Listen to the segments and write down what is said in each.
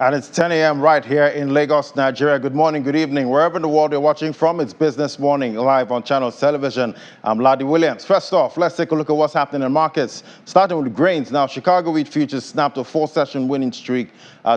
And it's 10 a.m. right here in Lagos, Nigeria. Good morning, good evening. Wherever in the world you're watching from, it's Business Morning live on Channels Television. I'm Ladi Williams. First off, let's take a look at what's happening in markets, starting with grains. Now, Chicago wheat futures snapped a four-session winning streak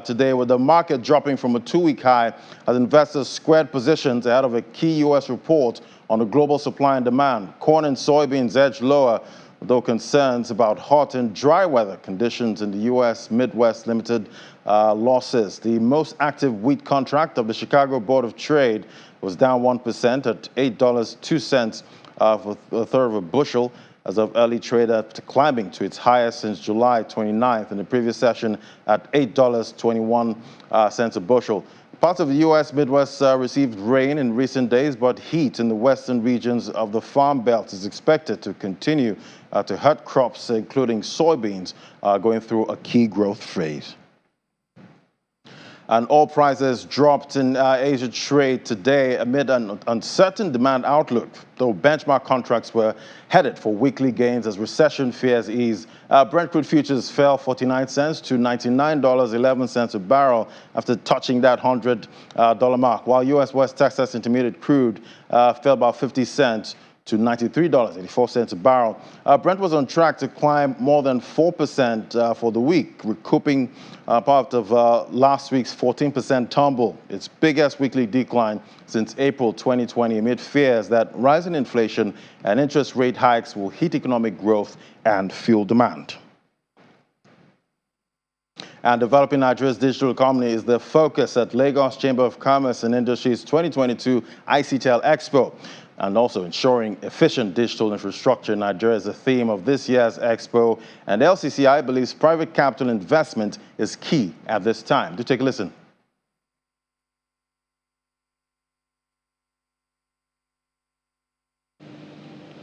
today, with the market dropping from a two-week high as investors squared positions ahead of a key U.S. report on the global supply and demand. Corn and soybeans edged lower, though concerns about hot and dry weather conditions in the U.S. Midwest limited losses. The most active wheat contract of the Chicago Board of Trade was down 1% at $8.02 for a third of a bushel as of early trade, after climbing to its highest since July 29th in the previous session at $8.21 a bushel. Parts of the U.S. Midwest received rain in recent days, but heat in the western regions of the Farm Belt is expected to continue to hurt crops, including soybeans, going through a key growth phase. And oil prices dropped in Asia trade today amid an uncertain demand outlook, though benchmark contracts were headed for weekly gains as recession fears ease. Brent crude futures fell 49 cents to $99.11 a barrel after touching that $100 mark, while U.S. West Texas Intermediate crude fell about 50 cents to $93.84 a barrel. Brent was on track to climb more than 4% for the week, recouping part of last week's 14% tumble, its biggest weekly decline since April 2020, amid fears that rising inflation and interest rate hikes will hit economic growth and fuel demand. And developing Nigeria's digital economy is the focus at Lagos Chamber of Commerce and Industry's 2022 ICTEL Expo. And also ensuring efficient digital infrastructure in Nigeria is the theme of this year's Expo. And LCCI believes private capital investment is key at this time. Do take a listen.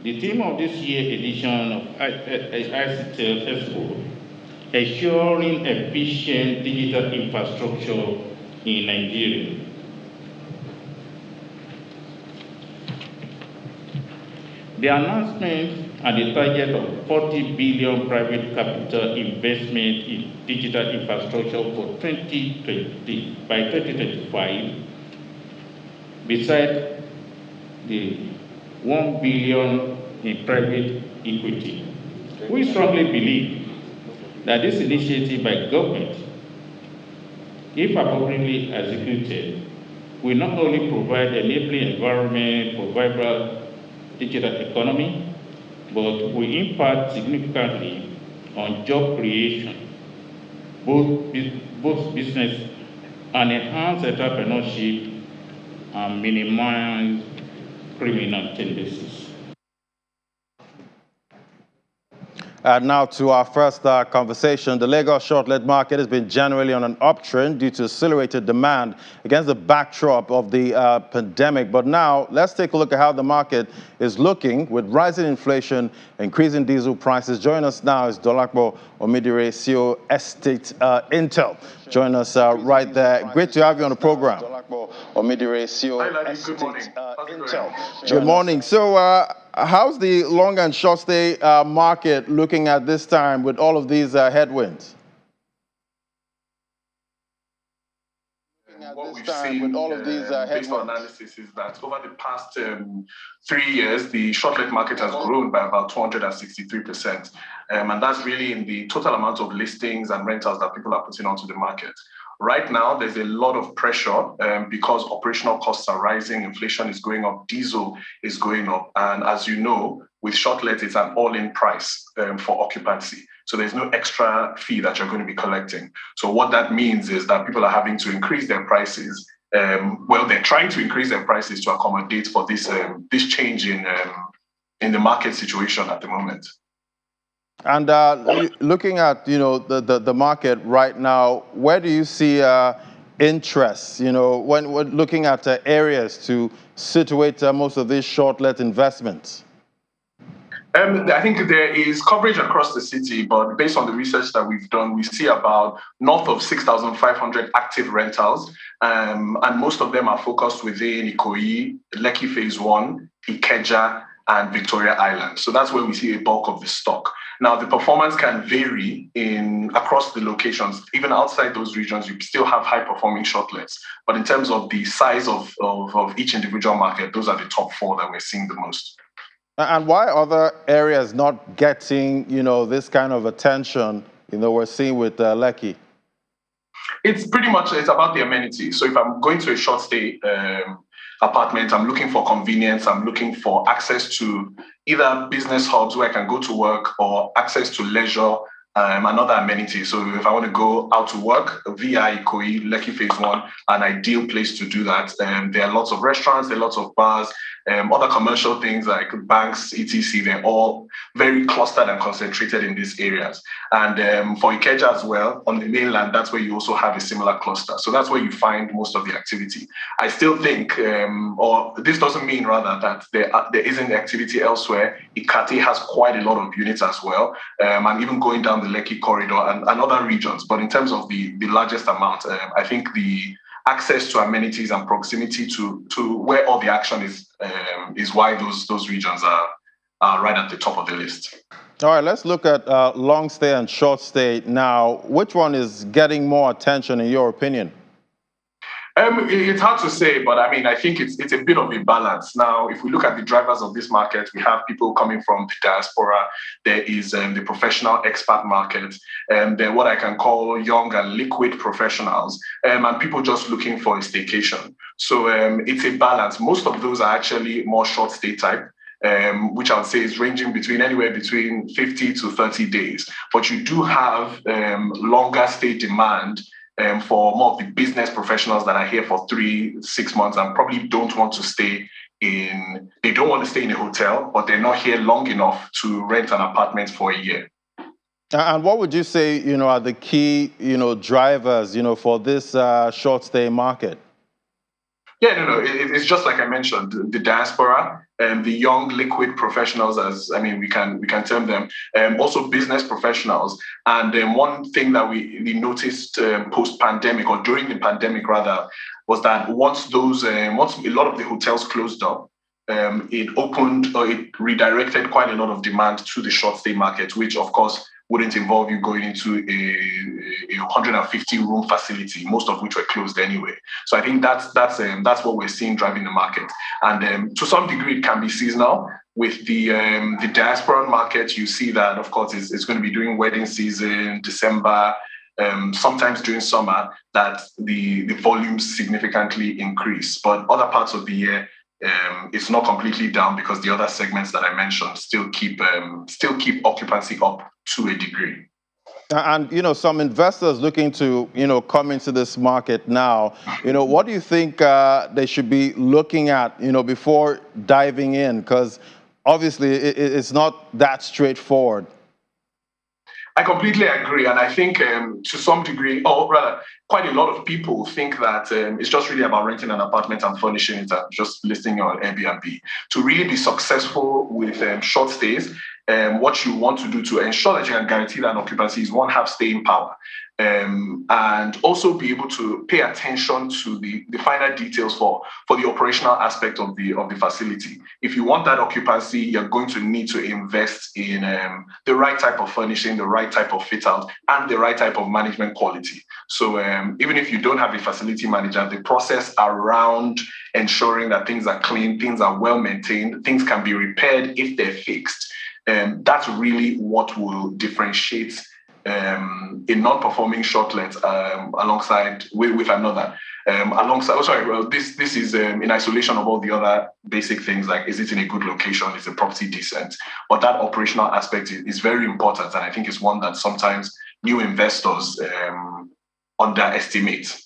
The theme of this year's edition of ICTEL Expo, ensuring efficient digital infrastructure in Nigeria. The announcement and the target of 40 billion private capital investment in digital infrastructure for 2020 by 2025, besides the 1 billion in private equity. We strongly believe that this initiative by government, if appropriately executed, will not only provide enabling environment for vibrant digital economy, but will impact significantly on job creation, both business, and enhance entrepreneurship and minimize criminal tendencies. Now to our first conversation. The Lagos short-let market has been generally on an uptrend due to accelerated demand against the backdrop of the pandemic. But now let's take a look at how the market is looking with rising inflation, increasing diesel prices. Joining us now is Dolapo Omidire, CEO Estate Intel. Join us right there. Great to have you on the program. Omidire, CEO Estate Intel. Good morning. So how's the long and short stay market looking at this time with all of these headwinds? What we've seen based on analysis is that over the past 3 years, the short-let market has grown by about 263%. And that's really in the total amount of listings and rentals that people are putting onto the market. Right now, there's a lot of pressure because operational costs are rising, inflation is going up, diesel is going up. And as you know, with short-let, it's an all-in price for occupancy. So there's no extra fee that you're going to be collecting. So what that means is that people are having to increase their prices. They're trying to increase their prices to accommodate for this change in the market situation at the moment. And looking at the market right now, where do you see interest? When we're looking at areas to situate most of these short-let investments. I think there is coverage across the city, but based on the research that we've done, we see about north of 6,500 active rentals, and most of them are focused within Ikoyi, Lekki Phase 1, Ikeja, and Victoria Island. So that's where we see a bulk of the stock. Now, the performance can vary across the locations. Even outside those regions, you still have high-performing shortlets. But in terms of the size of each individual market, those are the top four that we're seeing the most. And why other areas not getting, this kind of attention, we're seeing with Lekki? It's about the amenities. So if I'm going to a short stay apartment, I'm looking for convenience, I'm looking for access to either business hubs where I can go to work or access to leisure and other amenities. So if I want to go out to work, VI Ikoyi, Lekki Phase 1, an ideal place to do that. There are lots of restaurants, there are lots of bars, other commercial things like banks, etc. They're all very clustered and concentrated in these areas. And for Ikeja as well, on the mainland, that's where you also have a similar cluster. So that's where you find most of the activity. I still think, or this doesn't mean rather that there isn't activity elsewhere. Ikate has quite a lot of units as well, and even going down the Lekki corridor and other regions. But in terms of the largest amount, I think the access to amenities and proximity to where all the action is why those regions are right at the top of the list. All right, let's look at long stay and short stay now. Which one is getting more attention in your opinion? It's hard to say, but I mean, I think it's a bit of a balance. Now, if we look at the drivers of this market, we have people coming from the diaspora. There is the professional expat market, and then what I can call young and liquid professionals, and people just looking for a staycation. So it's a balance. Most of those are actually more short stay type. Which I would say is ranging anywhere between 50 to 30 days. But you do have longer stay demand for more of the business professionals that are here for 3-6 months and probably don't want to stay in a hotel, but they're not here long enough to rent an apartment for a year. And what would you say, are the key, drivers, for this short stay market? Yeah, no. It's just like I mentioned, the diaspora and the young liquid professionals, we can term them, also business professionals. And one thing that we noticed post-pandemic or during the pandemic rather, was that once a lot of the hotels closed up, it redirected quite a lot of demand to the short stay market, which of course wouldn't involve you going into a 150 room facility, most of which were closed anyway. So I think that's what we're seeing driving the market. And to some degree, it can be seasonal. With the diaspora market, you see that, of course, it's going to be during wedding season, December, sometimes during summer, that the volumes significantly increase. But other parts of the year, it's not completely down because the other segments that I mentioned still keep occupancy up to a degree. And some investors looking to come into this market now, what do you think they should be looking at before diving in? Because obviously it's not that straightforward. I completely agree. And I think to some degree, or rather, quite a lot of people think that it's just really about renting an apartment and furnishing it and just listing on Airbnb. To really be successful with short stays, what you want to do to ensure that you can guarantee that occupancy is one, have staying power. And also be able to pay attention to the finer details for the operational aspect of the facility. If you want that occupancy, you're going to need to invest in the right type of furnishing, the right type of fit out, and the right type of management quality. So even if you don't have a facility manager, the process around ensuring that things are clean, things are well maintained, things can be repaired if they're fixed, that's really what will differentiate a non-performing shortlet alongside with another. This is in isolation of all the other basic things like, is it in a good location? Is the property decent? But that operational aspect is very important, and I think it's one that sometimes new investors underestimate.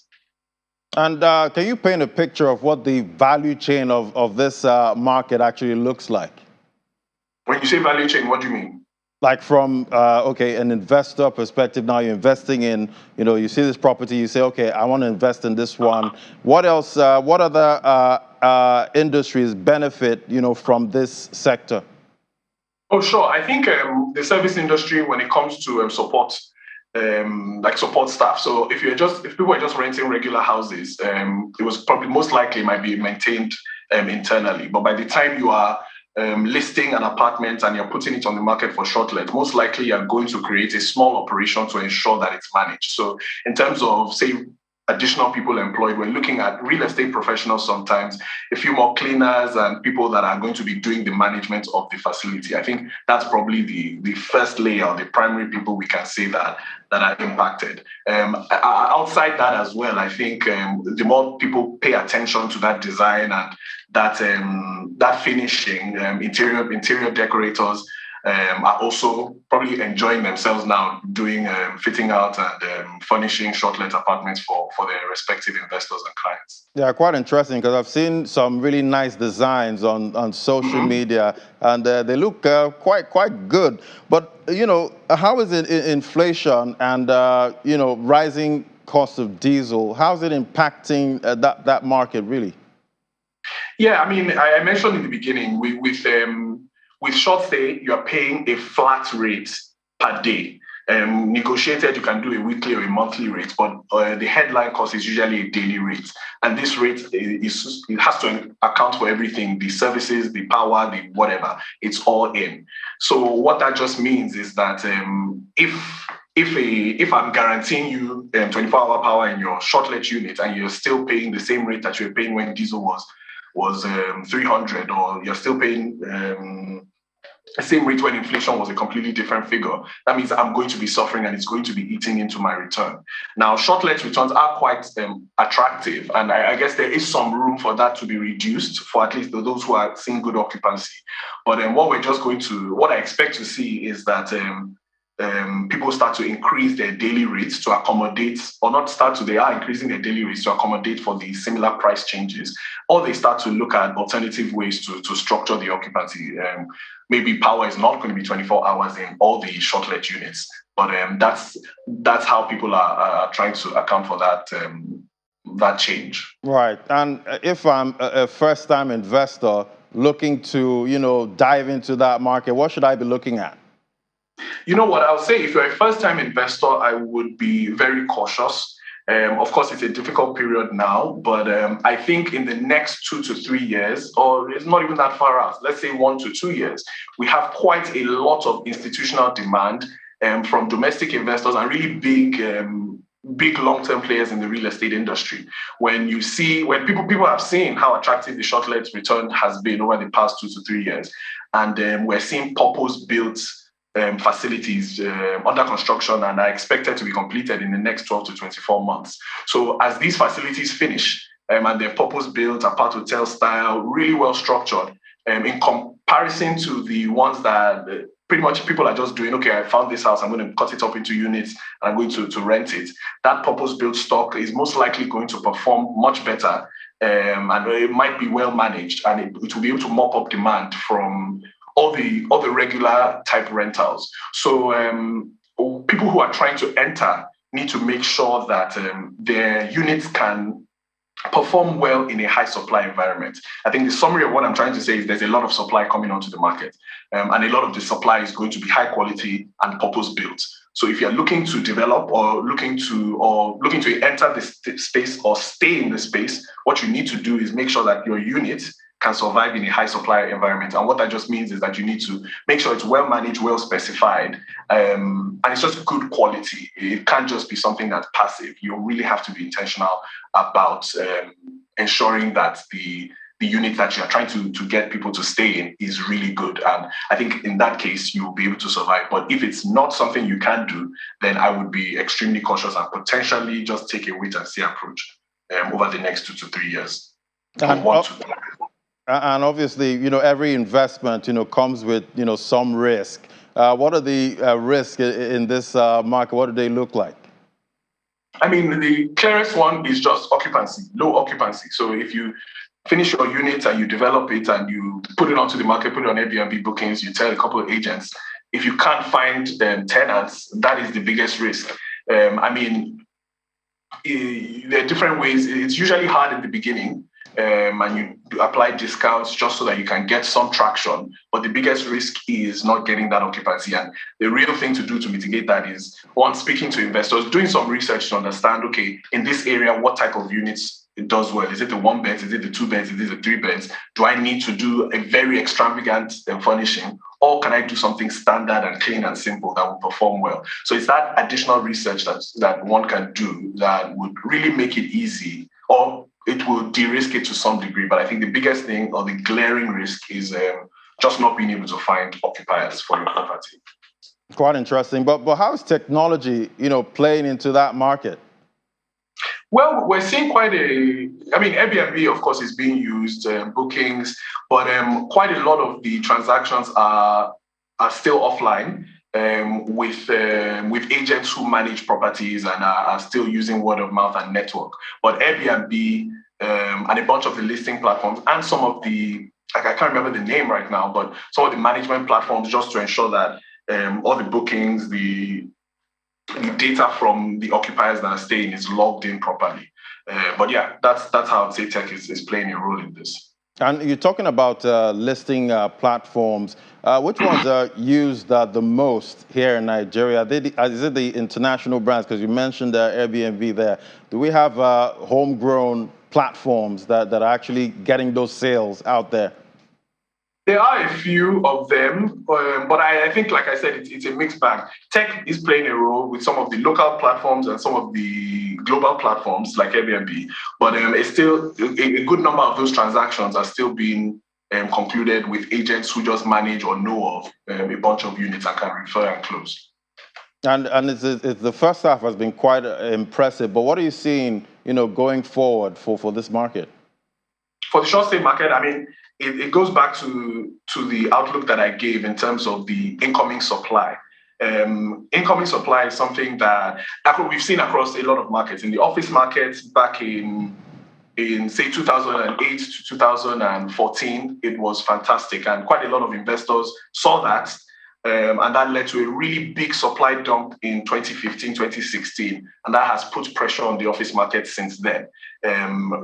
And can you paint a picture of what the value chain of this market actually looks like? When you say value chain, what do you mean? Like from, an investor perspective, now you're investing in, you see this property, you say, okay, I want to invest in this one. What else, what other industries benefit, from this sector? Oh, sure. I think the service industry, when it comes to support, like support staff. So if people are just renting regular houses, it was probably most likely might be maintained internally. But by the time you are listing an apartment and you're putting it on the market for short let, most likely you're going to create a small operation to ensure that it's managed. So in terms of, say, additional people employed, we're looking at real estate professionals sometimes, a few more cleaners and people that are going to be doing the management of the facility. I think that's probably the first layer, the primary people we can say that are impacted. Outside that as well, I think the more people pay attention to that design and that finishing, interior decorators are also probably enjoying themselves now doing fitting out and furnishing short-let apartments for their respective investors and clients. Yeah, quite interesting because I've seen some really nice designs on social media, and they look quite good. But how is it inflation and rising cost of diesel? How is it impacting that market really? Yeah, I mean, I mentioned in the beginning with short stay, you are paying a flat rate per day. Negotiated, you can do a weekly or a monthly rate, but the headline cost is usually a daily rate. And this rate it has to account for everything: the services, the power, the whatever. It's all in. So what that just means is that if I'm guaranteeing you 24-hour power in your short-let unit and you're still paying the same rate that you were paying when diesel was 300, or you're still paying the same rate when inflation was a completely different figure, that means I'm going to be suffering and it's going to be eating into my return. Now, short-let returns are quite attractive, and I guess there is some room for that to be reduced for at least those who are seeing good occupancy. But what I expect to see is that people start to increase their daily rates to accommodate, or not start to, they are increasing their daily rates to accommodate for the similar price changes, or they start to look at alternative ways to structure the occupancy. Maybe power is not going to be 24 hours in all the short-let units, but that's how people are trying to account for that change. Right. And if I'm a first-time investor looking to dive into that market, what should I be looking at? You know what I'll say, if you're a first-time investor, I would be very cautious. Of course, it's a difficult period now, but I think in the next 2 to 3 years, or it's not even that far out, let's say 1 to 2 years, we have quite a lot of institutional demand from domestic investors and really big long-term players in the real estate industry. When people have seen how attractive the short-let return has been over the past 2 to 3 years, and we're seeing purpose-built facilities under construction and are expected to be completed in the next 12 to 24 months. So as these facilities finish and they're purpose-built, apart hotel style, really well structured, in comparison to the ones that pretty much people are just doing, okay, I found this house, I'm going to cut it up into units, and I'm going to rent it. That purpose-built stock is most likely going to perform much better, and it might be well managed, and it will be able to mop up demand from all the regular type rentals. So people who are trying to enter need to make sure that their units can perform well in a high supply environment. I think the summary of what I'm trying to say is there's a lot of supply coming onto the market, and a lot of the supply is going to be high quality and purpose built. So if you're looking to develop or looking to enter this space or stay in the space, what you need to do is make sure that your unit can survive in a high supply environment. And what that just means is that you need to make sure it's well managed, well specified, and it's just good quality. It can't just be something that's passive. You really have to be intentional about ensuring that the unit that you're trying to get people to stay in is really good. And I think in that case, you'll be able to survive. But if it's not something you can do, then I would be extremely cautious and potentially just take a wait and see approach over the next 2 to 3 years. And obviously, every investment, comes with, some risk. What are the risks in this market? What do they look like? I mean, the clearest one is just occupancy, low occupancy. So if you finish your unit and you develop it and you put it onto the market, put it on Airbnb bookings, you tell a couple of agents, if you can't find tenants, that is the biggest risk. I mean, there are different ways. It's usually hard in the beginning. And you apply discounts just so that you can get some traction. But the biggest risk is not getting that occupancy. And the real thing to do to mitigate that is, one, speaking to investors, doing some research to understand, okay, in this area, what type of units it does well? Is it the 1 beds? Is it the 2 beds? Is it the 3 beds? Do I need to do a very extravagant furnishing? Or can I do something standard and clean and simple that will perform well? So it's that additional research that one can do that would really make it easy, or it will de-risk it to some degree. But I think the biggest thing, or the glaring risk, is just not being able to find occupiers for your property. Quite interesting. But how is technology, playing into that market? Well, we're seeing Airbnb, of course, is being used, bookings, but quite a lot of the transactions are still offline, with agents who manage properties and are still using word of mouth and network. But Airbnb and a bunch of the listing platforms and some of the, I can't remember the name right now, but some of the management platforms, just to ensure that all the bookings, the data from the occupiers that are staying is logged in properly. But yeah, that's how I'd say tech is playing a role in this. And you're talking about listing platforms. Which ones are used the most here in Nigeria? Is it the international brands? Because you mentioned Airbnb there. Do we have homegrown platforms that are actually getting those sales out there? There are a few of them, but I think, like I said, it's a mixed bag. Tech is playing a role with some of the local platforms and some of the global platforms like Airbnb, but it's still a good number of those transactions are still being concluded with agents who just manage or know of a bunch of units and can refer and close. And it's the first half has been quite impressive, but what are you seeing, going forward for this market? For the short stay market, it goes back to the outlook that I gave in terms of the incoming supply. Incoming supply is something that we've seen across a lot of markets. In the office market back in say 2008 to 2014, it was fantastic, and quite a lot of investors saw that, and that led to a really big supply dump in 2015, 2016, and that has put pressure on the office market since then.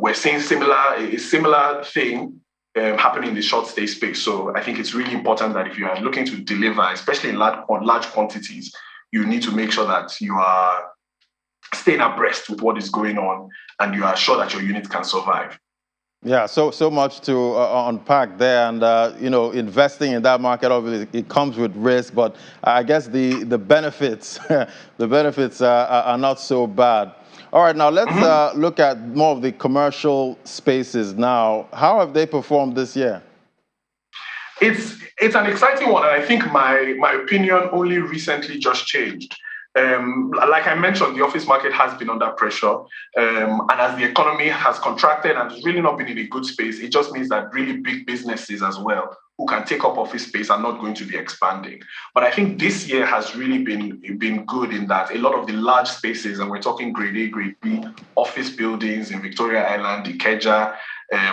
We're seeing a similar thing happening in the short stay space. So I think it's really important that if you are looking to deliver, especially in large quantities, you need to make sure that you are staying abreast with what is going on and you are sure that your unit can survive. Yeah, so much to unpack there, and investing in that market, obviously it comes with risk, but I guess the benefits the benefits are not so bad. All right, now let's look at more of the commercial spaces now. How have they performed this year? It's an exciting one, and I think my opinion only recently just changed. Like I mentioned, the office market has been under pressure, and as the economy has contracted and has really not been in a good space, it just means that really big businesses as well who can take up office space are not going to be expanding. But I think this year has really been good in that a lot of the large spaces, and we're talking grade A, grade B office buildings in Victoria Island, Ikeja,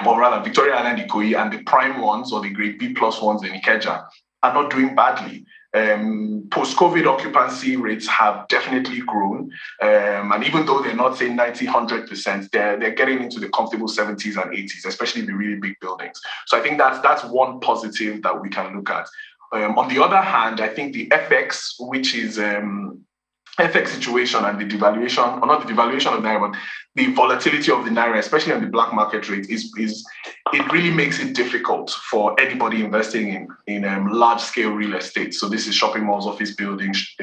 or rather Victoria Island, Ikoyi, and the prime ones or the grade B plus ones in Ikeja are not doing badly. Post-COVID occupancy rates have definitely grown. And even though they're not saying 90, 100%, they're getting into the comfortable 70s and 80s, especially the really big buildings. So I think that's one positive that we can look at. On the other hand, I think the FX, which is FX situation and the devaluation, or not the devaluation of Naira, but the volatility of the Naira, especially on the black market rate, it really makes it difficult for anybody investing in large-scale real estate. So this is shopping malls, office buildings,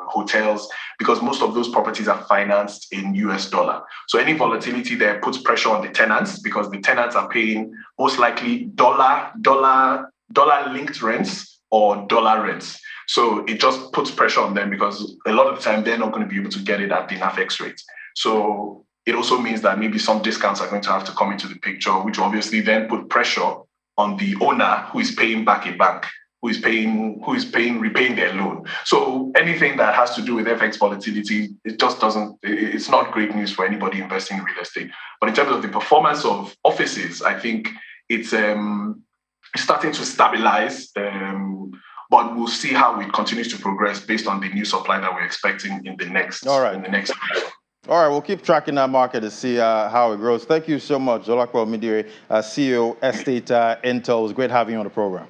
hotels, because most of those properties are financed in US dollar. So any volatility there puts pressure on the tenants because the tenants are paying most likely dollar-linked rents or dollar rents. So it just puts pressure on them because a lot of the time they're not going to be able to get it at the NAFEX rate. So it also means that maybe some discounts are going to have to come into the picture, which obviously then put pressure on the owner who is paying back a bank, repaying their loan. So anything that has to do with FX volatility, it's not great news for anybody investing in real estate. But in terms of the performance of offices, I think it's starting to stabilize. But we'll see how it continues to progress based on the new supply that we're expecting in the next. All right. In the next. All right, we'll keep tracking that market to see how it grows. Thank you so much, Dolapo Omidire, CEO, Estate Intel. It was great having you on the program.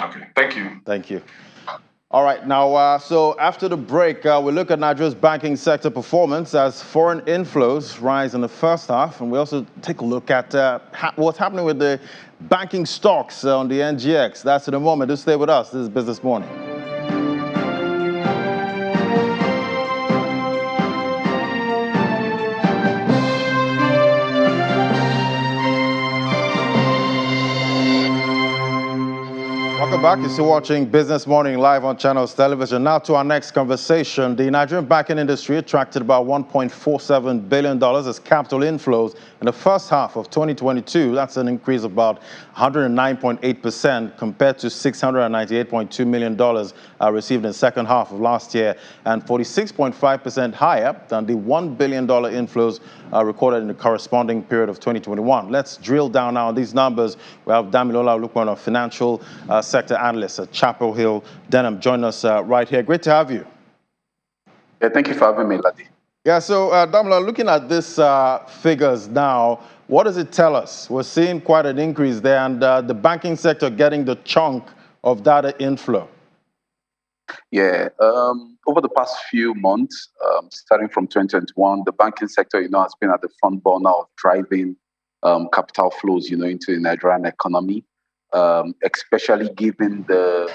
Okay, thank you. Thank you. All right, now, so after the break, we look at Nigeria's banking sector performance as foreign inflows rise in the first half, and we also take a look at what's happening with the banking stocks on the NGX. That's in a moment. Do stay with us. This is Business Morning. Welcome back. You're still watching Business Morning live on Channels Television. Now to our next conversation. The Nigerian banking industry attracted about $1.47 billion as capital inflows in the first half of 2022. That's an increase of about 109.8% compared to $698.2 million received in the second half of last year, and 46.5% higher than the $1 billion inflows recorded in the corresponding period of 2021. Let's drill down now on these numbers. We have Damilola Lukman, a financial sector analyst at Chapel Hill Denham. Join us right here. Great to have you. Yeah, thank you for having me, Ladi. Yeah, so Damilola, looking at these figures now, what does it tell us? We're seeing quite an increase there, and the banking sector getting the chunk of that inflow. Yeah, over the past few months, starting from 2021, the banking sector, has been at the front burner of driving capital flows, into the Nigerian economy, especially given the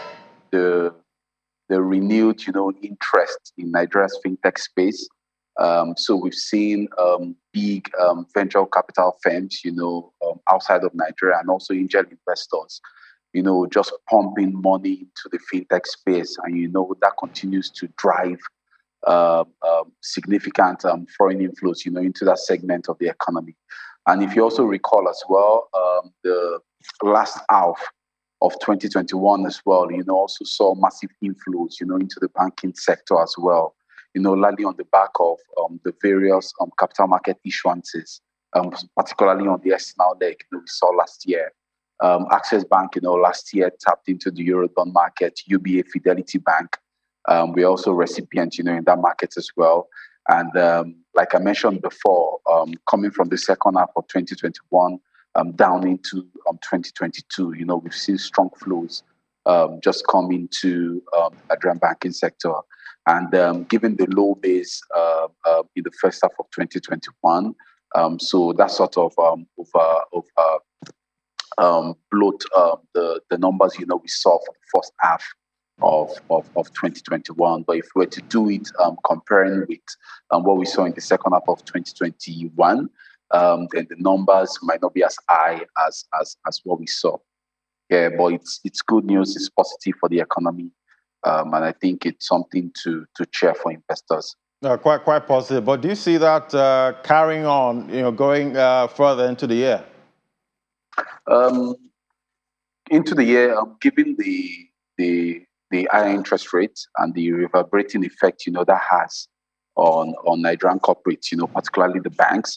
renewed, interest in Nigeria's fintech space. So we've seen big venture capital firms, outside of Nigeria, and also angel investors, just pumping money into the fintech space. And, that continues to drive significant foreign inflows, into that segment of the economy. And if you also recall as well, the last half of 2021 as well, also saw massive inflows, into the banking sector as well, largely on the back of the various capital market issuances, particularly on the external leg, we saw last year. Access Bank, last year tapped into the Eurobond market. UBA Fidelity Bank, we're also recipients, in that market as well. And like I mentioned before, coming from the second half of 2021 down into 2022, we've seen strong flows just coming to the Nigerian banking sector. And given the low base in the first half of 2021, so that sort of bloat the numbers, we saw for the first half of 2021. But if we were to do it comparing with what we saw in the second half of 2021, then the numbers might not be as high as what we saw. Yeah, but it's good news. It's positive for the economy, and I think it's something to cheer for investors. Quite positive. But do you see that carrying on, going further into the year? Into the year, given the higher interest rates and the reverberating effect, that has on Nigerian corporates, particularly the banks,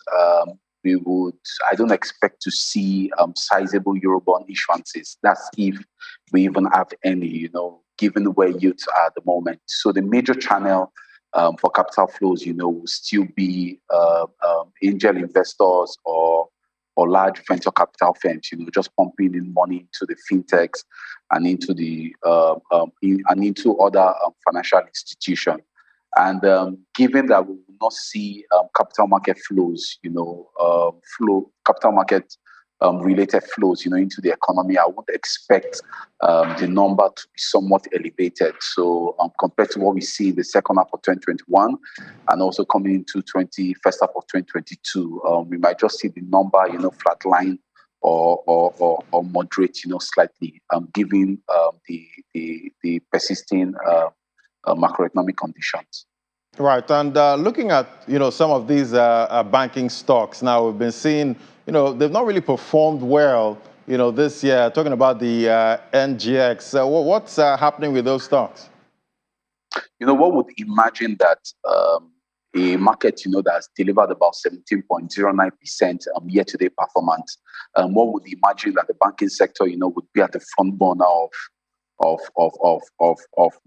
I don't expect to see sizable Eurobond issuances. That's if we even have any, given where yields are at the moment. So the major channel for capital flows, will still be angel investors or large venture capital firms, just pumping in money into the fintechs and into the and into other financial institutions. And given that we will not see capital market flows, capital market related flows, into the economy, I would expect the number to be somewhat elevated. So compared to what we see in the second half of 2021 and also coming into first half of 2022, we might just see the number, flatline or moderate, slightly, given the persisting macroeconomic conditions. Right, and looking at some of these banking stocks now, we've been seeing they've not really performed well this year. Talking about the NGX, what's happening with those stocks? What would imagine that a market that has delivered about 17.09% year-to-date performance, what would imagine that the banking sector would be at the front burner of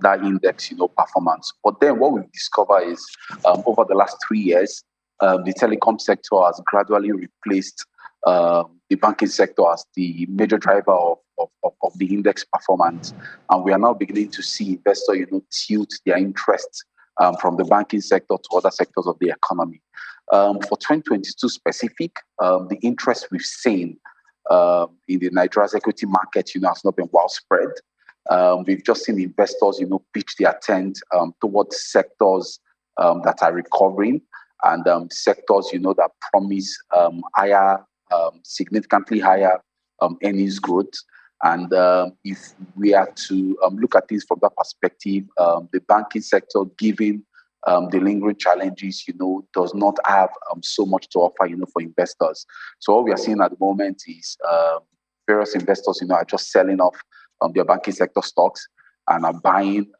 that index, performance. But then what we've discovered is over the last 3 years, the telecom sector has gradually replaced the banking sector as the major driver of of the index performance. And we are now beginning to see investors, tilt their interest from the banking sector to other sectors of the economy. For 2022 specific, the interest we've seen in the Nigeria's equity market, has not been well spread. We've just seen investors, pitch their tent towards sectors that are recovering and sectors, that promise higher, significantly higher earnings growth. And if we are to look at things from that perspective, the banking sector, given the lingering challenges, does not have so much to offer, for investors. So what we are seeing at the moment is various investors, are just selling off their banking sector stocks and are buying,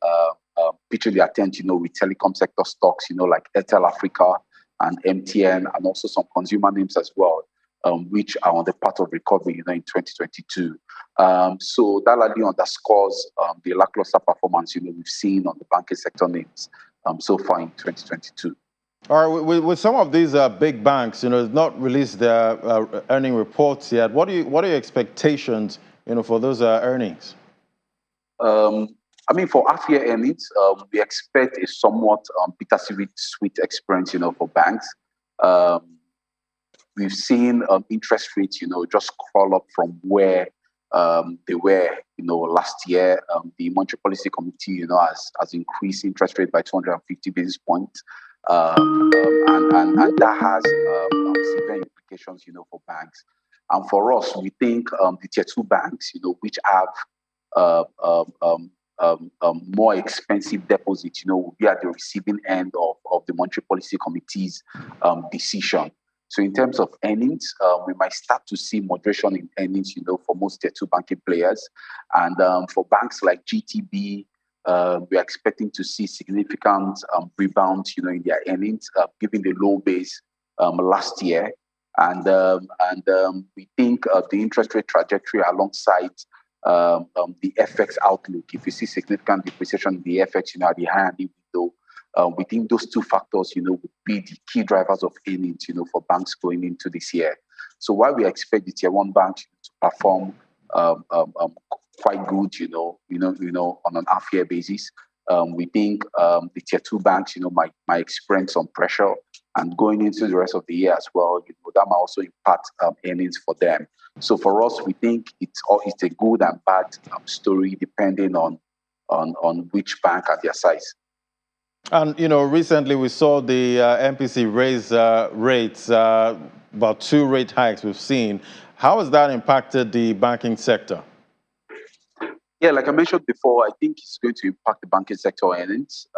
pitching their tent, with telecom sector stocks, like Airtel Africa and MTN, and also some consumer names as well, which are on the path of recovery, in 2022. So that likely underscores the lackluster performance, we've seen on the banking sector names so far in 2022. All right, with some of these big banks, not released their earning reports yet. What are your expectations, for those earnings? For half-year earnings, we expect a somewhat bittersweet experience, for banks. We've seen interest rates, just crawl up from where they were, last year. The Monetary Policy Committee, has increased interest rate by 250 basis points. And that has severe implications, for banks. And for us, we think the tier 2 banks, which have more expensive deposits, will be at the receiving end of the Monetary Policy Committee's decision. So in terms of earnings, we might start to see moderation in earnings, for most tier 2 banking players. And for banks like GTB, we are expecting to see significant rebound, in their earnings, given the low base last year. And we think the interest rate trajectory alongside the FX outlook, if you see significant depreciation in the FX, at the high end window, we think those two factors, would be the key drivers of earnings, for banks going into this year. So while we expect the tier 1 banks to perform quite good, on an half-year basis, we think the tier 2 banks, might experience some pressure, and going into the rest of the year as well, that might also impact earnings for them. So for us, we think it's a good and bad story depending on which bank and their size. And, recently we saw the MPC raise rates, about 2 rate hikes we've seen. How has that impacted the banking sector? Yeah, like I mentioned before, I think it's going to impact the banking sector earnings.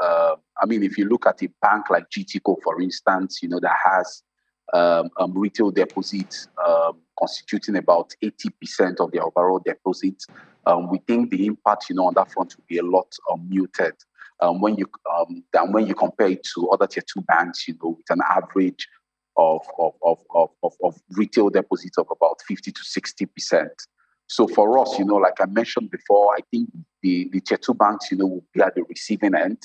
If you look at a bank like GTCO, for instance, that has retail deposits constituting about 80% of their overall deposits, we think the impact, on that front will be a lot muted when you compare it to other tier 2 banks, with an average of retail deposits of about 50 to 60%. So for us, like I mentioned before, I think the tier 2 banks, will be at the receiving end.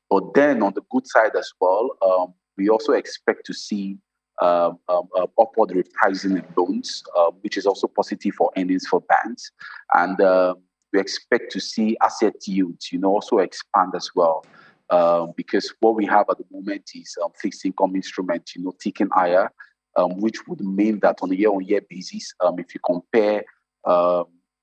But then on the good side as well, we also expect to see upward repricing in loans, which is also positive for earnings for banks. And we expect to see asset yields, also expand as well. Because what we have at the moment is fixed income instruments, ticking higher, which would mean that on a year-on-year basis, if you compare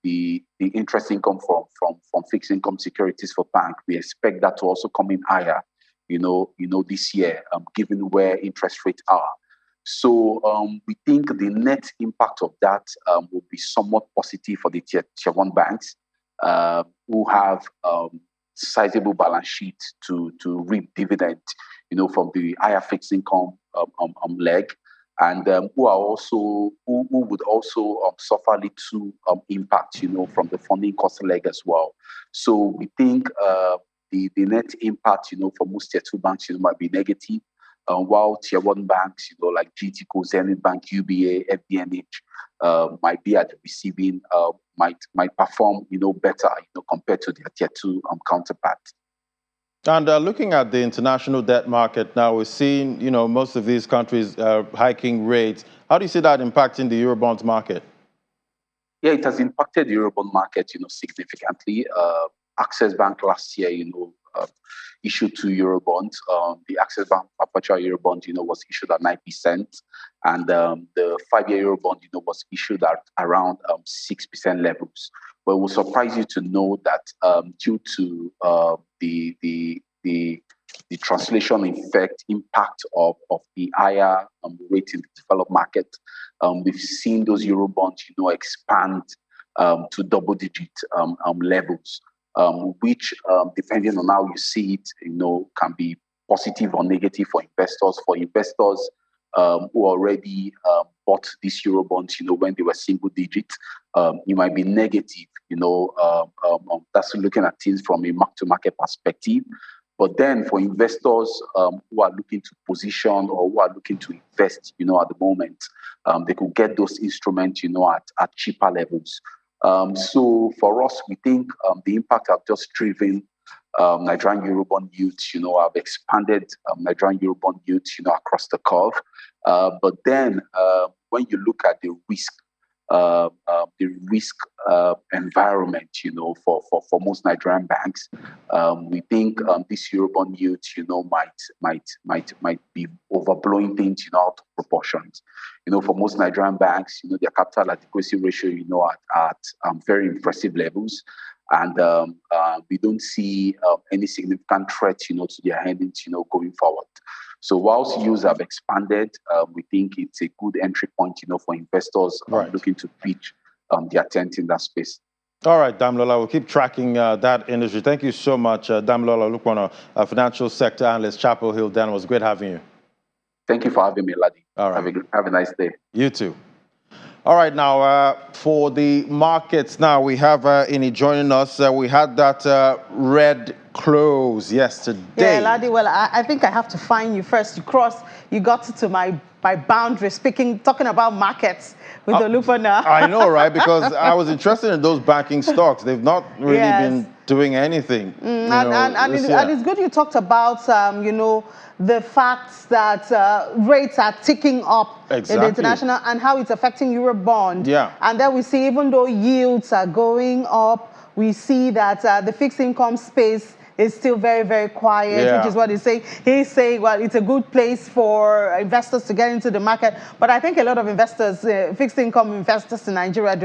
the interest income from fixed income securities for bank, we expect that to also come in higher, this year, given where interest rates are. So we think the net impact of that will be somewhat positive for the tier 1 banks who have sizable balance sheet to reap dividend, from the higher fixed income leg. And who would also suffer little impact, from the funding cost leg as well. So we think the net impact, for most tier 2 banks, might be negative, while tier 1 banks, like GTCO, Zenith Bank, UBA, FBNH, might be at the receiving, might perform, better, compared to their tier 2 counterparts. And looking at the international debt market now, we're seeing, most of these countries hiking rates. How do you see that impacting the Eurobonds market? Yeah, it has impacted the Eurobond market, significantly. Access Bank last year, issued 2 Eurobonds. The Access Bank perpetual Eurobond, was issued at 9%, and the 5-year Eurobond, was issued at around 6% levels. But it will surprise you to know that due to the translation effect impact of the higher rate in the developed market, we've seen those Eurobonds, expand to double-digit levels, which, depending on how you see it, can be positive or negative for investors. For investors who already bought these Eurobonds, when they were single-digit, you might be negative. That's looking at things from a mark-to-market perspective. But then for investors who are looking to position or who are looking to invest, at the moment, they could get those instruments, at cheaper levels. So for us, we think the impact have just driven Nigerian Eurobond yields, have expanded Nigerian Eurobond yields, across the curve. But then when you look at the risk environment, for most Nigerian banks, we think this Eurobond yields, might be overblowing things, out of proportions. For most Nigerian banks, their capital adequacy ratio, at very impressive levels, and we don't see any significant threat, to their earnings, going forward. So whilst yields have expanded, we think it's a good entry point, for investors looking to pitch their tent in that space. All right, Damilola, we'll keep tracking that industry. Thank you so much, Damilola Olukwono, a financial sector analyst, Chapel Hill. Dan, it was great having you. Thank you for having me, Ladi. All right. Have a nice day. You too. All right, now for the markets, now we have Ini joining us. We had that red close yesterday. Yeah, Ladi, well, I think I have to find you first. You got to my boundary, talking about markets with Olukwono. I know, right? Because I was interested in those banking stocks. They've not really been doing anything. And it's good you talked about, the fact that rates are ticking up in the international and how it's affecting Eurobond. Yeah. And then we see, even though yields are going up, we see that the fixed income space is still very, very quiet, which is what he's saying. He's saying, well, it's a good place for investors to get into the market. But I think a lot of investors, fixed income investors in Nigeria,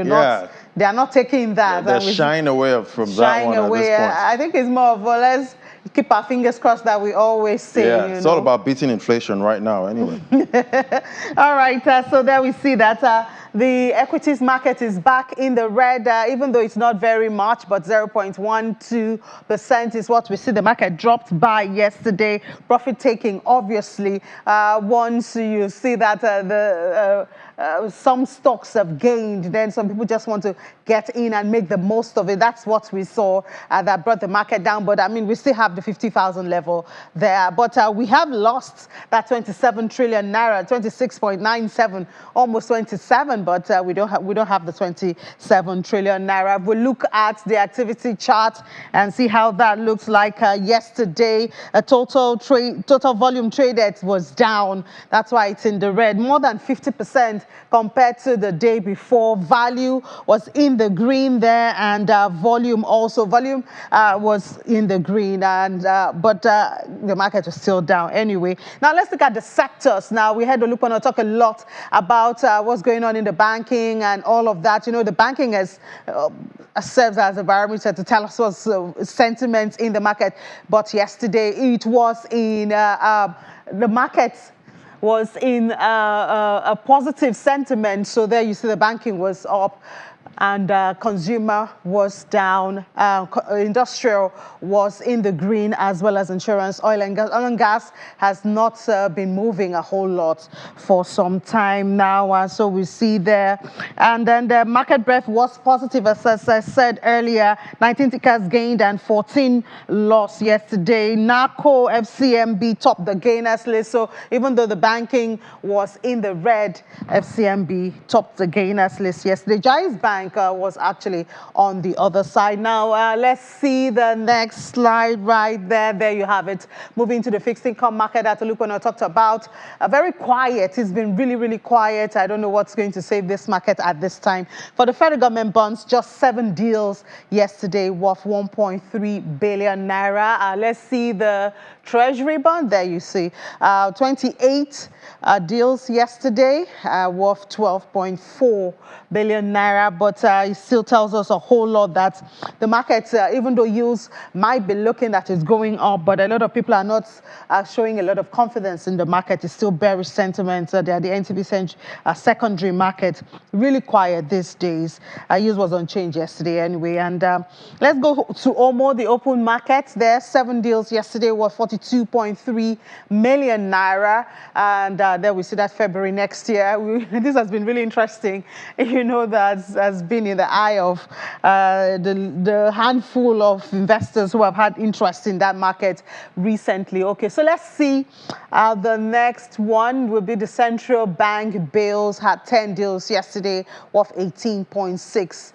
they are not taking that. They're shying away from that one at this point. I think it's more of, well, let's keep our fingers crossed that we always say. Yeah, it's all about beating inflation right now anyway. All right, so there we see that the equities market is back in the red, even though it's not very much, but 0.12% is what we see. The market dropped by yesterday. Profit taking, obviously, once you see that some stocks have gained, then some people just want to get in and make the most of it. That's what we saw that brought the market down. But I mean, we still have the 50,000 level there. But we have lost that 27 trillion naira, 26.97, almost 27. But we don't have the 27 trillion naira. We look at the activity chart and see how that looks like. Yesterday, total volume traded was down. That's why it's in the red, more than 50% compared to the day before. Value was in the green there, and volume also. Volume was in the green, and but the market was still down anyway. Now let's look at the sectors. Now we had Olukwono talk a lot about what's going on in the banking and all of that. The banking has serves as a barometer to tell us what's sentiment in the market. But yesterday it was in the markets was in a positive sentiment. So there you see the banking was up and consumer was down. Industrial was in the green, as well as insurance. Oil and gas has not been moving a whole lot for some time now. So we see there. And then the market breadth was positive, as I said earlier. 19 tickers gained and 14 lost yesterday. NACO, FCMB topped the gainers list. So even though the banking was in the red, FCMB topped the gainers list yesterday. Giants Bank bank was actually on the other side. Now, let's see the next slide right there. There you have it. Moving to the fixed income market that Olukono talked about. Very quiet. It's been really, really quiet. I don't know what's going to save this market at this time. For the federal government bonds, just 7 deals yesterday worth 1.3 billion naira. Let's see the Treasury bond. There you see 28 deals yesterday worth 12.4 billion naira, but it still tells us a whole lot that the market, even though yields might be looking that it's going up, but a lot of people are not showing a lot of confidence in the market. It's still bearish sentiment. The NTB secondary market really quiet these days. Yields was unchanged yesterday anyway. And let's go to OMO, the open market. There 7 deals yesterday worth 42.3 million naira, and there we see that February next year. This has been really interesting. You know, that has been in the eye of the handful of investors who have had interest in that market recently. Okay, so let's see. The next one will be the central bank bills. Had 10 deals yesterday worth 18.6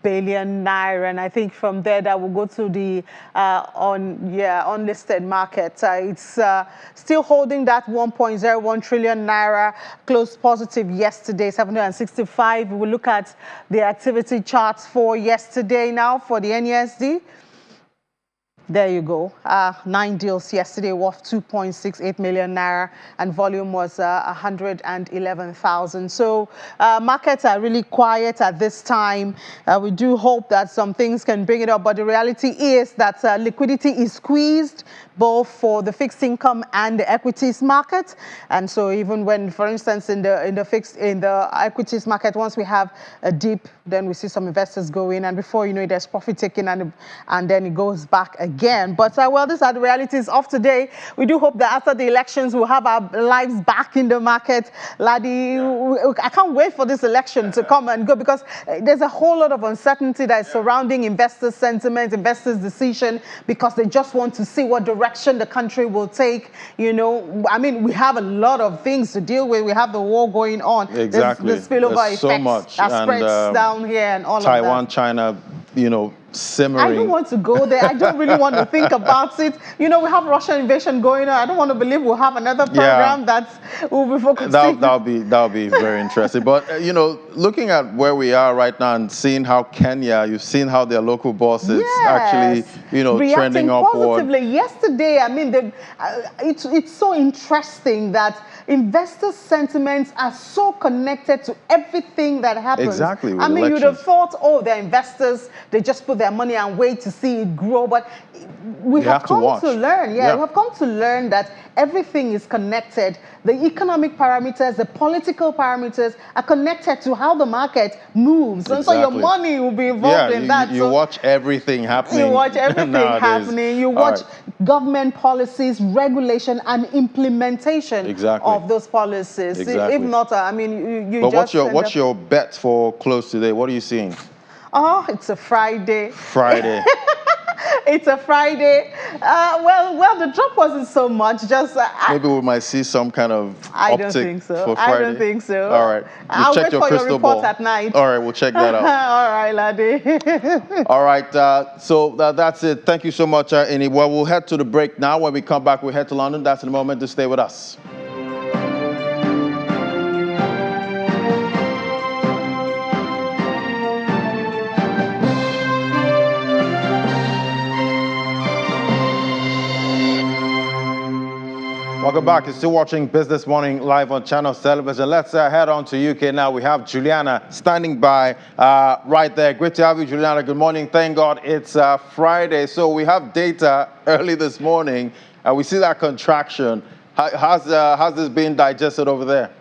billion naira, and I think from there that will go to the unlisted market. It's still holding that 1.01 trillion naira, closed positive yesterday, 765. We'll look at the activity charts for yesterday now for the NUSD. There you go. 9 deals yesterday worth 2.68 million naira, and volume was 111,000. So markets are really quiet at this time. We do hope that some things can bring it up, but the reality is that liquidity is squeezed both for the fixed income and the equities market. And so even when, for instance, in the equities market, once we have a dip, then we see some investors go in, and before you know it, there's profit taking, and then it goes back again. But well, these are the realities of today. We do hope that after the elections, we'll have our lives back in the market. Ladi, I can't wait for this election to come and go, because there's a whole lot of uncertainty that is surrounding investors' sentiment, investors' decision, because they just want to see what direction the country will take. You know, I mean, we have a lot of things to deal with. We have the war going on. Exactly. The spillover effects so much. that spreads down here and all Taiwan, of that. China, you know, simmering. I don't want to go there. I don't really want to think about it. You know, we have Russian invasion going on. I don't want to believe we'll have another program that will be focusing. That'll be very interesting. But you know, looking at where we are right now and seeing how Kenya, you've seen how their local bosses actually, you know, reacting trending upward. Positively. Yesterday, I mean, it's so interesting that investor sentiments are so connected to everything that happens. Exactly. I mean, you'd have thought, oh, they're investors, they just put their money and wait to see it grow. But we have come to learn, we have come to learn that everything is connected. The economic parameters, the political parameters are connected to how the market moves. And so your money will be involved in that. You watch everything happening. You watch everything happening. You watch government policies, regulation, and implementation of those policies. If not, I mean, you but just... But what's your bet for close today? What are you seeing? Oh, it's a Friday. Friday. It's a Friday. Well, the drop wasn't so much. Just maybe we might see some kind of uptick. I don't think so. For Friday. I don't think so. All right. I'll wait for your report at night. All right, we'll check that out. All right, laddie. All right. So that's it. Thank you so much, Eni. Well, we'll head to the break now. When we come back, we'll head to London. That's the moment to stay with us. Welcome back. You're still watching Business Morning live on Channels Television. Let's head on to UK now. We have Juliana standing by right there. Great to have you, Juliana. Good morning. Thank God it's Friday. So we have data early this morning. We see that contraction. How's this being digested over there?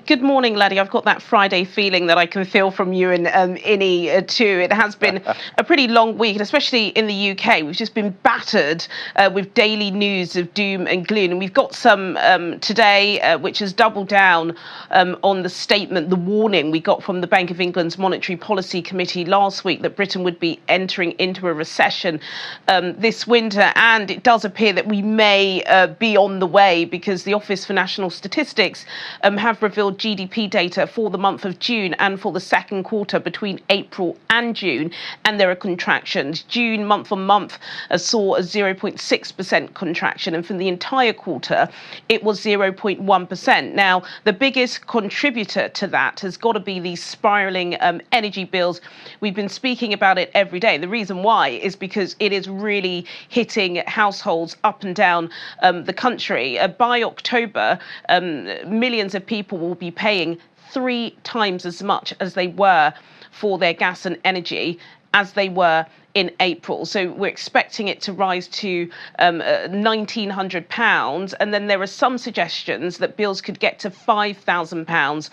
Good morning, Laddie. I've got that Friday feeling that I can feel from you and Inni too. It has been a pretty long week, and especially in the UK. We've just been battered with daily news of doom and gloom. And we've got some today, which has doubled down on the statement, the warning we got from the Bank of England's Monetary Policy Committee last week that Britain would be entering into a recession this winter. And it does appear that we may be on the way, because the Office for National Statistics have have revealed GDP data for the month of June and for the second quarter between April and June, and there are contractions. June month on month saw a 0.6% contraction, and for the entire quarter it was 0.1%. Now, the biggest contributor to that has got to be these spiraling energy bills. We've been speaking about it every day. The reason why is because it is really hitting households up and down the country. By October, millions of people will be paying 3 times as much as they were for their gas and energy as they were in April. So we're expecting it to rise to £1,900, and then there are some suggestions that bills could get to £5,000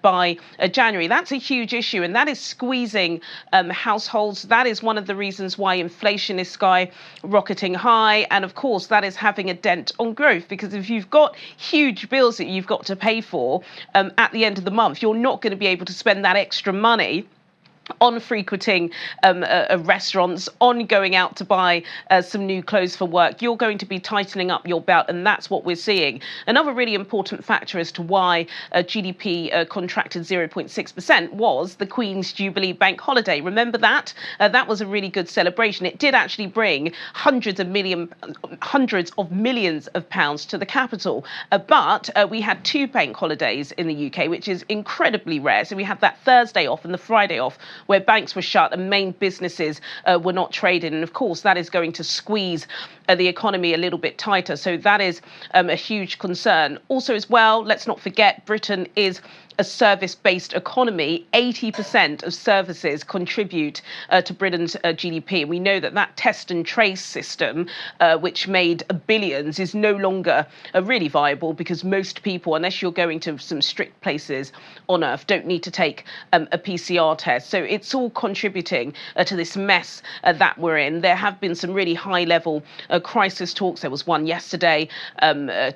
by January. That's a huge issue, and that is squeezing households. That is one of the reasons why inflation is skyrocketing high, and of course that is having a dent on growth, because if you've got huge bills that you've got to pay for at the end of the month, you're not going to be able to spend that extra money on frequenting restaurants, on going out to buy some new clothes for work. You're going to be tightening up your belt, and that's what we're seeing. Another really important factor as to why GDP contracted 0.6% was the Queen's Jubilee Bank Holiday. Remember that? That was a really good celebration. It did actually bring hundreds of millions of pounds to the capital. But we had 2 bank holidays in the UK, which is incredibly rare. So we had that Thursday off and the Friday off, where banks were shut and main businesses were not trading. And of course, that is going to squeeze the economy a little bit tighter. So that is a huge concern. Also, as well, let's not forget, Britain is a service-based economy. 80% of services contribute to Britain's GDP. And we know that that test and trace system, which made billions, is no longer really viable, because most people, unless you're going to some strict places on earth, don't need to take a PCR test. So it's all contributing to this mess that we're in. There have been some really high-level crisis talks. There was one yesterday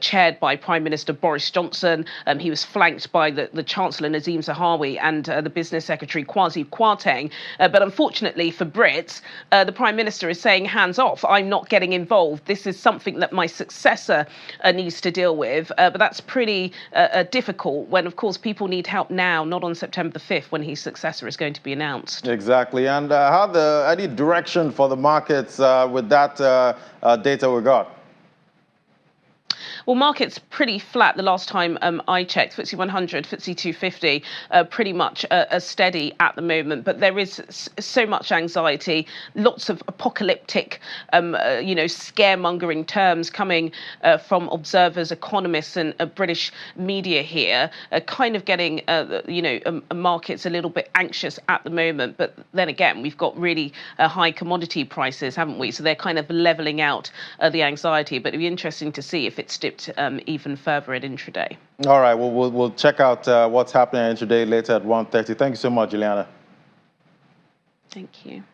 chaired by Prime Minister Boris Johnson. He was flanked by the Chancellor Nazim Zahawi and the Business Secretary Kwasi Kwarteng. But unfortunately for Brits, the Prime Minister is saying, hands off, I'm not getting involved. This is something that my successor needs to deal with. But that's pretty difficult when, of course, people need help now, not on September the 5th when his successor is going to be announced. Exactly. And any direction for the markets with that data we got? Well, markets pretty flat the last time I checked. FTSE 100, FTSE 250, pretty much steady at the moment. But there is so much anxiety, lots of apocalyptic, scaremongering terms coming from observers, economists, and British media here, kind of getting, markets a little bit anxious at the moment. But then again, we've got really high commodity prices, haven't we? So they're kind of leveling out the anxiety. But it'll be interesting to see if it's dipped even further at intraday. All right, well, we'll check out what's happening at intraday later at 1:30. Thank you so much, Juliana. Thank you.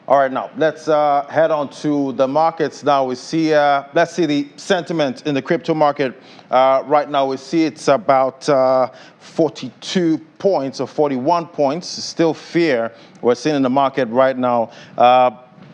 All right, now let's head on to the markets. Now we see, let's see the sentiment in the crypto market. Right now we see it's about 42 points or 41 points. Still fear we're seeing in the market right now.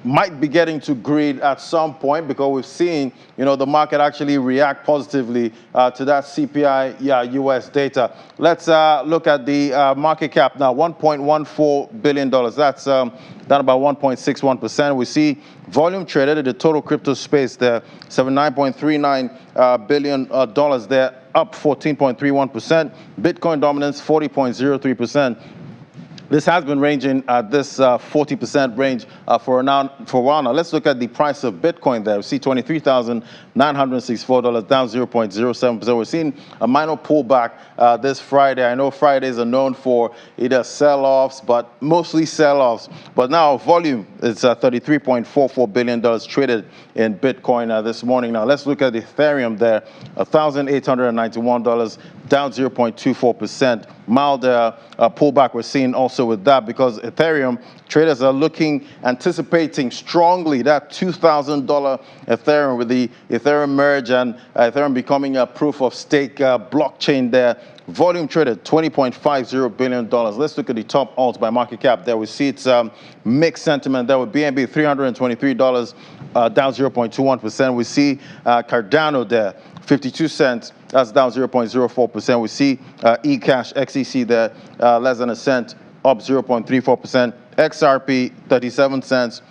Might be getting to greed at some point, because we've seen, the market actually react positively to that CPI US data. Let's look at the market cap now, $1.14 billion. That's down about 1.61%. We see volume traded in the total crypto space there, $79.39 billion there, up 14.31%. Bitcoin dominance, 40.03%. This has been ranging at this 40% range for a while now. Let's look at the price of Bitcoin there. We see $23,964, down 0.07%. We're seeing a minor pullback this Friday. I know Fridays are known for either sell-offs, but mostly sell-offs. But now volume is $33.44 billion traded in Bitcoin this morning. Now let's look at Ethereum there, $1,891, down 0.24%. Mild pullback we're seeing also with that, because Ethereum traders are anticipating strongly that $2,000 Ethereum with the Ethereum merge and Ethereum becoming a proof of stake blockchain there. Volume traded $20.50 billion. Let's look at the top alts by market cap there. We see it's mixed sentiment there with BNB $323, down 0.21%. We see Cardano there, 52 cents. That's down 0.04%. We see eCash, XEC there, less than a cent, up 0.34%. XRP, 37 cents.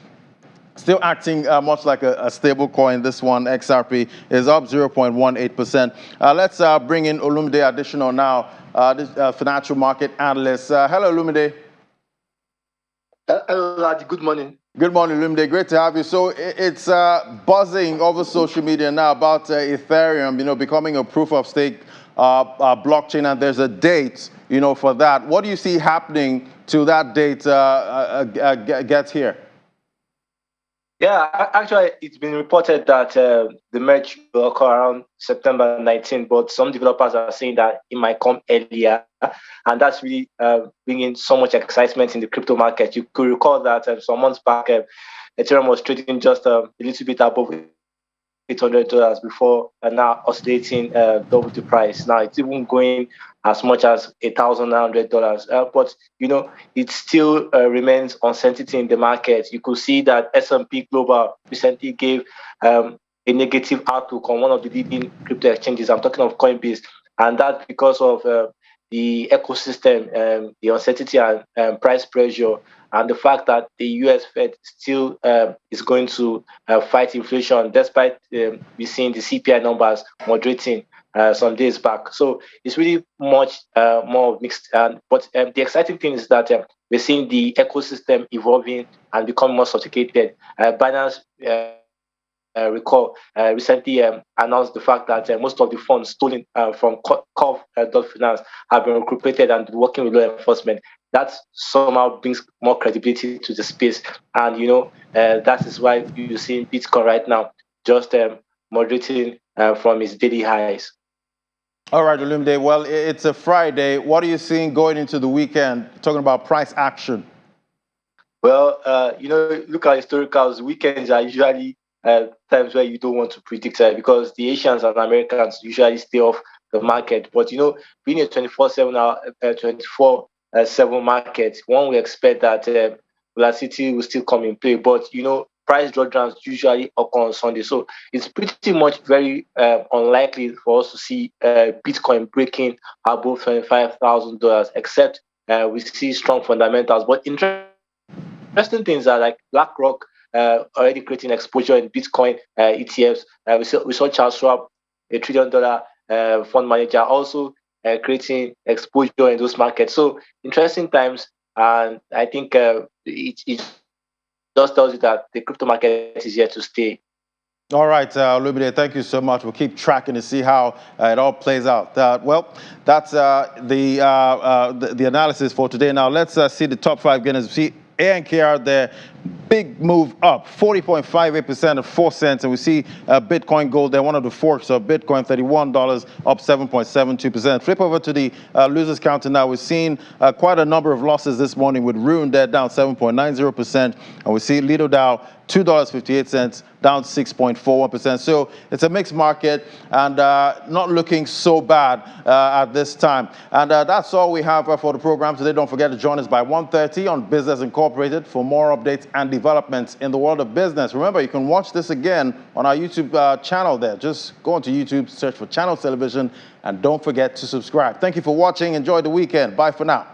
Still acting much like a stable coin. This one, XRP, is up 0.18%. Let's bring in Olumide Additional now, this financial market analyst. Hello, Olumide. Hello, Ladi. Good morning. Good morning, Olumide. Great to have you. So it's buzzing over social media now about Ethereum, becoming a proof of stake blockchain, and there's a date, for that. What do you see happening till that date gets here? Yeah, actually, it's been reported that the merge will occur around September 19, but some developers are saying that it might come earlier, and that's really bringing so much excitement in the crypto market. You could recall that some months back, Ethereum was trading just a little bit above $800 before, and now oscillating double the price. Now it's even going as much as $1,900. But it still remains uncertainty in the market. You could see that S&P Global recently gave a negative outlook on one of the leading crypto exchanges. I'm talking of Coinbase, and that's because of the ecosystem, the uncertainty and price pressure, and the fact that the US Fed still is going to fight inflation, despite we seeing the CPI numbers moderating some days back. So it's really much more mixed. But the exciting thing is that we're seeing the ecosystem evolving and becoming more sophisticated. Binance, recall, recently announced the fact that most of the funds stolen from Curve.finance have been recuperated and working with law enforcement. That somehow brings more credibility to the space. And, that is why you're seeing Bitcoin right now just moderating from its daily highs. All right, Olumide. Well, it's a Friday. What are you seeing going into the weekend, talking about price action? Well, look at historicals. Weekends are usually times where you don't want to predict because the Asians and Americans usually stay off the market. But, being a 24/7 market, one will expect that volatility will still come in play. But, price drawdowns usually occur on Sunday. So it's pretty much very unlikely for us to see Bitcoin breaking above $25,000, except we see strong fundamentals. But interesting things are like BlackRock already creating exposure in Bitcoin ETFs. We saw Charles Schwab, $1 trillion fund manager, also creating exposure in those markets. So interesting times, and I think it just tells you that the crypto market is here to stay. All right, Olumide, thank you so much. We'll keep tracking to see how it all plays out. Well, that's the analysis for today. Now let's see the top 5 gainers. See ANKR there, big move up, 40.58% at 4 cents. And we see Bitcoin Gold there, one of the forks of Bitcoin, $31, up 7.72%. Flip over to the losers counter now. We've seen quite a number of losses this morning, with Rune there down 7.90%. And we see Lido Dow, $2.58, down 6.41%. So it's a mixed market and not looking so bad at this time. And that's all we have for the program today. Don't forget to join us by 1:30 on Business Incorporated for more updates and developments in the world of business. Remember, you can watch this again on our YouTube channel there. Just go onto YouTube, search for Channels Television, and don't forget to subscribe. Thank you for watching. Enjoy the weekend. Bye for now.